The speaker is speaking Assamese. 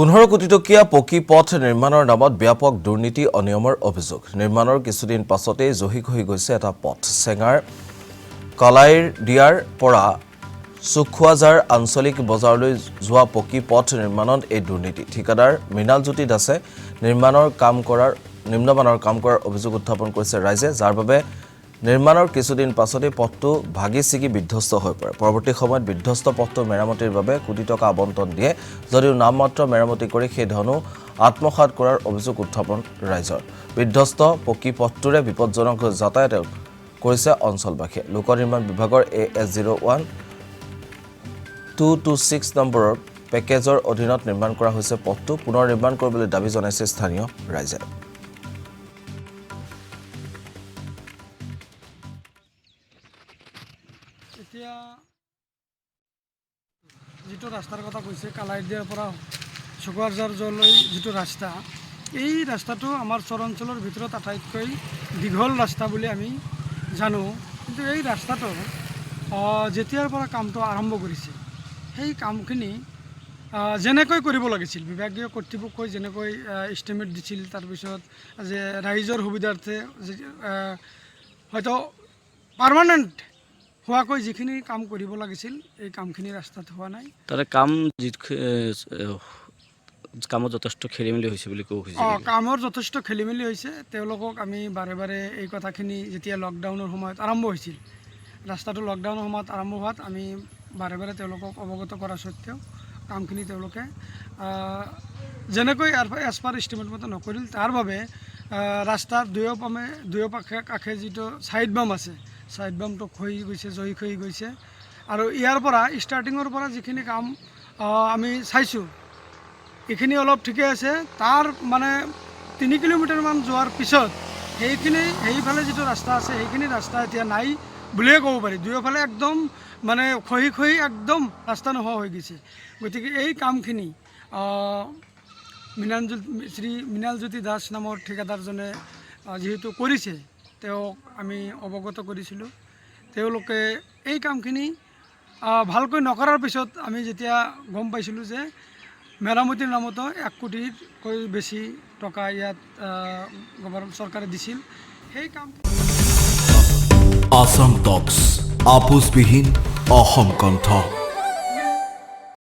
15 কোটি টকীয়া পকী পথ নিৰ্মাণৰ নামত ব্যাপক দুৰ্নীতি অনিয়মৰ অভিযোগ নিৰ্মাণৰ কিছুদিন পাছতে জহিক হৈ গৈছে এটা পথ চেঙাৰ কলাইৰ দিয়াৰ পৰা সুখুৱাজাৰ আঞ্চলিক বজাৰলৈ যোৱা পকী পথ নিৰ্মাণত এই দুৰ্নীতি ঠিকাদাৰ মৃণালজ্যোতি দাসে নিম্নমানৰ কাম কৰাৰ অভিযোগ উত্থাপন কৰিছে ৰাইজে যাৰ বাবে নিৰ্মাণৰ কিছুদিন পাছতে পথটো ভাগি ছিগি বিধ্বস্ত হৈ পৰে পৰৱৰ্তী সময়ত বিধ্বস্ত পথটো মেৰামতিৰ বাবে কোটি টকা আবণ্টন দিয়ে যদিও নামমাত্ৰ মেৰামতি কৰি সেই ধনো আত্মসাৎ কৰাৰ অভিযোগ উত্থাপন ৰাইজৰ বিধ্বস্ত পকী পথটোৰে বিপদজনক যাতায়াত কৰিছে অঞ্চলবাসীয়ে লোক নিৰ্মাণ বিভাগৰ AS01 226 নম্বৰৰ পেকেজৰ অধীনত নিৰ্মাণ কৰা হৈছে পথটো পুনৰ নিৰ্মাণ কৰিবলৈ দাবী জনাইছে স্থানীয় ৰাইজে এতিয়া যেটো ৰাস্তাৰ কথা কৈছে কালাইদিয়াৰ পৰা সুখুৱাজাৰলৈ যেটো ৰাস্তা এই ৰাস্তাটো আমাৰ চৰাঞ্চলৰ ভিতৰত আটাইতকৈ দীঘল ৰাস্তা বুলি আমি জানো কিন্তু এই ৰাস্তাটো যেতিয়াৰ পৰা কামটো আৰম্ভ কৰিছে সেই কামখিনি যেনেকৈ কৰিব লাগিছিল বিভাগীয় কৰ্তৃপক্ষই যেনেকৈ এষ্টিমেট দিছিল তাৰপিছত যে ৰাইজৰ সুবিধাৰ্থে হয়তো পাৰ্মানেণ্ট হোৱাকৈ যিখিনি কাম কৰিব লাগিছিল এই কামখিনি ৰাস্তাত হোৱা নাই তাৰে কামত যথেষ্ট খেলিমেলি হৈছে বুলি ক'ব খুজিছে কামৰ যথেষ্ট খেলিমেলি হৈছে তেওঁলোকক আমি বাৰে বাৰে এই কথাখিনি যেতিয়া লকডাউনৰ সময়ত আৰম্ভ হৈছিল ৰাস্তাটো লকডাউনৰ সময়ত আৰম্ভ হোৱাত আমি বাৰে বাৰে তেওঁলোকক অৱগত কৰা সত্ত্বেও কামখিনি তেওঁলোকে যেনেকৈ এজ পাৰ এষ্টিমেট মতে নকৰিল তাৰ বাবে ৰাস্তাৰ দুয়োপাশে কাষে যিটো ছাইড বাম আছে ছাইড বামটো খহি গৈছে জহি খহি গৈছে আৰু ইয়াৰ পৰা ষ্টাৰ্টিঙৰ পৰা যিখিনি কাম আমি চাইছোঁ এইখিনি অলপ ঠিকে আছে তাৰ মানে 3 কিলোমিটাৰমান যোৱাৰ পিছত সেইফালে যিটো ৰাস্তা আছে সেইখিনি ৰাস্তা এতিয়া নাই বুলিয়ে ক'ব পাৰি দুয়োফালে একদম মানে খহি একদম ৰাস্তা নোহোৱা হৈ গৈছে গতিকে এই কামখিনি শ্ৰী মৃণালজ্যোতি দাস নামৰ ঠিকাদাৰজনে যিহেতু কৰিছে তেওঁক আমি অৱগত কৰিছিলোঁ তেওঁলোকে এই কামখিনি ভালকৈ নকৰাৰ পিছত আমি যেতিয়া গম পাইছিলোঁ যে মেৰামতিৰ নামতো 1 কোটিতকৈ বেছি টকা ইয়াত চৰকাৰে দিছিল সেই কাম আসাম টক্স আপোচবিহীন অসম কণ্ঠ